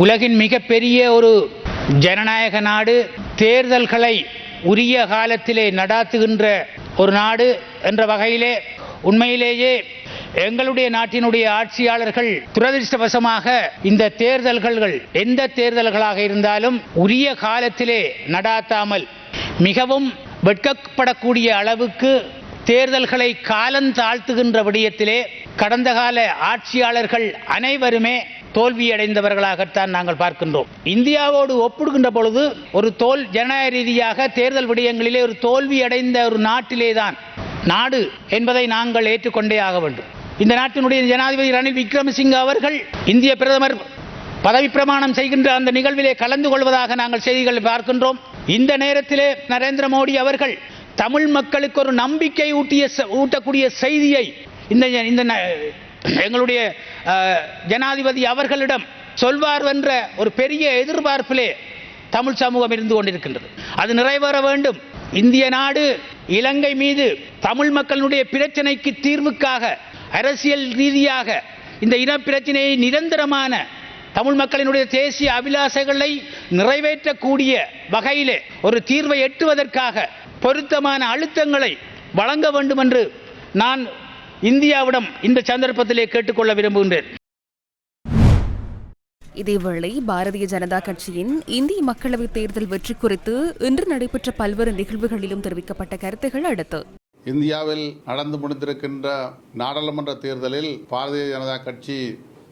உலகின் மிகப்பெரிய ஒரு ஜனநாயக நாடு, தேர்தல்களை உரிய காலத்திலே நடாத்துகின்ற ஒரு நாடு என்ற வகையிலே உண்மையிலேயே எங்களுடைய நாட்டினுடைய ஆட்சியாளர்கள் துரதிருஷ்டவசமாக இந்த தேர்தல்கள் எந்த தேர்தல்களாக இருந்தாலும் உரிய காலத்திலே நடாத்தாமல் மிகவும் வெட்கப்படக்கூடிய அளவுக்கு தேர்தல்களை காலந்தாழ்த்துகின்ற விடயத்திலே கடந்த கால ஆட்சியாளர்கள் அனைவருமே தோல்வியடைந்தவர்களாகத்தான் நாங்கள் பார்க்கின்றோம். இந்தியாவோடு ஒப்பிடுகின்ற பொழுது ஒரு ஜனநாயக ரீதியாக தேர்தல் விடயங்களிலே ஒரு தோல்வியடைந்த ஒரு நாட்டிலேதான் நாடு என்பதை நாங்கள் ஏற்றுக்கொண்டே ஆக வேண்டும். இந்த நாட்டினுடைய ஜனாதிபதி ரணில் விக்ரமசிங்கே அவர்கள் இந்திய பிரதமர் பதவி பிரமாணம் செய்கின்ற அந்த நிகழ்விலே கலந்து கொள்வதாக நாங்கள் செய்திகளை பார்க்கின்றோம். இந்த நேரத்திலே நரேந்திர மோடி அவர்கள் தமிழ் மக்களுக்கு ஒரு நம்பிக்கை ஊட்டக்கூடிய செய்தியை இந்த எங்களுடைய ஜனாதிபதி அவர்களிடம் சொல்வார் என்ற ஒரு பெரிய எதிர்பார்ப்பிலே தமிழ் சமூகம் இருந்து கொண்டிருக்கின்றது. அது நிறைவேற வேண்டும். இந்திய நாடு இலங்கை மீது தமிழ் மக்களுடைய பிரச்சனைக்கு தீர்வுக்காக அரசியல் ரீதியாக இந்த இனப்பிரச்சனையை நிரந்தரமான தமிழ் மக்களினுடைய தேசிய அபிலாஷைகளை நிறைவேற்றக்கூடிய வகையிலே ஒரு தீர்வை எட்டுவதற்காக பொருத்தமான அழுத்தங்களை வழங்க வேண்டும் என்று நான் இந்தியாவிடம் இந்த சந்தர்ப்பத்திலே கேட்டுக்கொள்ள விரும்புகின்றேன். இதேவேளை பாரதிய ஜனதா கட்சியின் இந்திய மக்களவைத் தேர்தல் வெற்றி குறித்து இன்று நடைபெற்ற பல்வேறு நிகழ்வுகளிலும் தெரிவிக்கப்பட்ட கருத்துகள் அடுத்து. இந்தியாவில் நடந்து முடிந்திருக்கின்ற நாடாளுமன்ற தேர்தலில் பாரதிய ஜனதா கட்சி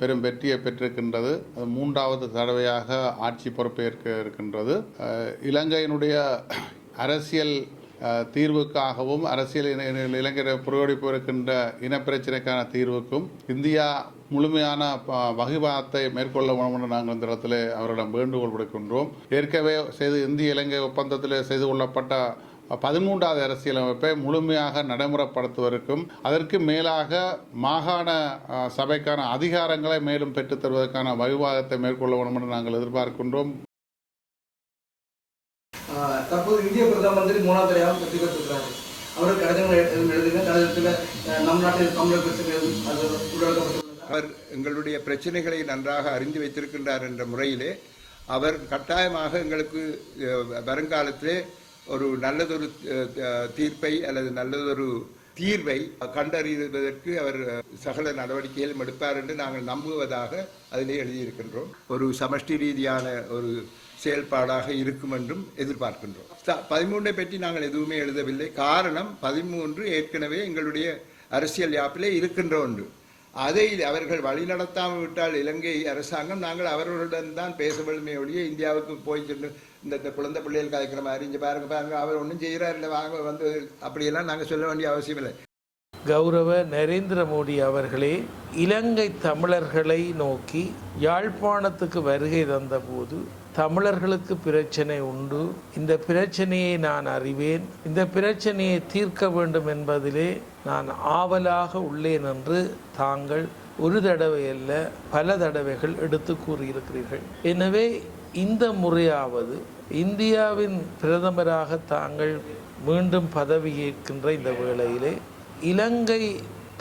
பெரும் வெற்றியை பெற்றிருக்கின்றது. மூன்றாவது தடவையாக ஆட்சி பொறுப்பேற்க இருக்கின்றது. இலங்கையினுடைய அரசியல் தீர்வுக்காகவும் அரசியல் இலங்கையில் புரோடிப்பு இருக்கின்ற இனப்பிரச்சனைக்கான தீர்வுக்கும் இந்தியா முழுமையான வகிவாதத்தை மேற்கொள்ள வேண்டும் என்று நாங்கள் இந்த இடத்துல அவரிடம் வேண்டுகோள் விடுக்கின்றோம். ஏற்கனவே இந்திய இலங்கை ஒப்பந்தத்தில் செய்து கொள்ளப்பட்ட 13வது அரசியலமைப்பை முழுமையாக நடைமுறைப்படுத்துவதற்கும் அதற்கு மேலாக மாகாண சபைக்கான அதிகாரங்களை மேலும் பெற்றுத் தருவதற்கான வகிவாதத்தை மேற்கொள்ள வேண்டும் என்று நாங்கள் எதிர்பார்க்கின்றோம். தற்போது இந்திய பிரதம மந்திரி 3வது தடவையாக வெற்றி பெற்றிருக்கிறார். அவர் கடிதத்தில் நம் நாட்டில் தமிழர் பிரச்சனை அவர் எங்களுடைய பிரச்சனைகளை நன்றாக அறிந்து வைத்திருக்கின்றார் என்ற முறையிலே அவர் கட்டாயமாக எங்களுக்கு வருங்காலத்திலே ஒரு நல்லதொரு தீர்ப்பை அல்லது நல்லதொரு தீர்வை கண்டறிவதற்கு அவர் சகல நடவடிக்கைகளும் எடுப்பார் என்று நாங்கள் நம்புவதாக அதிலே எழுதியிருக்கின்றோம். ஒரு சமஷ்டி ரீதியான ஒரு செயல்பாடாக இருக்கும் என்றும் எதிர்பார்க்கின்றோம். 13 பற்றி நாங்கள் எதுவுமே எழுதவில்லை. காரணம் 13 ஏற்கனவே எங்களுடைய அரசியல் யாப்பிலே இருக்கின்ற ஒன்று. அதை அவர்கள் வழிநடத்தாமல் விட்டால் இலங்கை அரசாங்கம் நாங்கள் அவர்களுடன் தான் பேச வேண்டுமே ஒழிய இந்தியாவுக்கு போய் சென்று இந்த குழந்தை பிள்ளைகள் கதைக்கிற மாதிரி இங்கே பாருங்க அவர் ஒன்றும் செய்கிறார் இல்லை வாங்க வந்து அப்படியெல்லாம் நாங்கள் சொல்ல வேண்டிய அவசியம் இல்லை. கௌரவ நரேந்திர மோடி அவர்களே இலங்கை தமிழர்களை நோக்கி யாழ்ப்பாணத்துக்கு வருகை தந்தபோது தமிழர்களுக்கு பிரச்சனை உண்டு, இந்த பிரச்சனையை நான் அறிவேன், இந்த பிரச்சனையை தீர்க்க வேண்டும் என்பதிலே நான் ஆவலாக உள்ளேன் என்று தாங்கள் ஒரு தடவை அல்ல பல தடவைகள் எடுத்து கூறியிருக்கிறீர்கள். எனவே இந்த முறையாவது இந்தியாவின் பிரதமராக தாங்கள் மீண்டும் பதவியேற்கின்ற இந்த வேளையிலே இலங்கை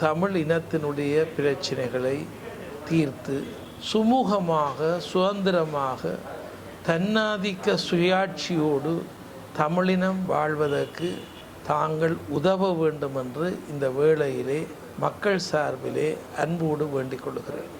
தமிழ் இனத்தினுடைய பிரச்சனைகளை தீர்த்து சுமூகமாக சுதந்திரமாக தன்னாதிக்க சுயாட்சியோடு தமிழினம் வாழ்வதற்கு தாங்கள் உதவ வேண்டும் என்று இந்த வேளையிலே மக்கள் சார்பிலே அன்போடு வேண்டிக் கொள்கிறேன்.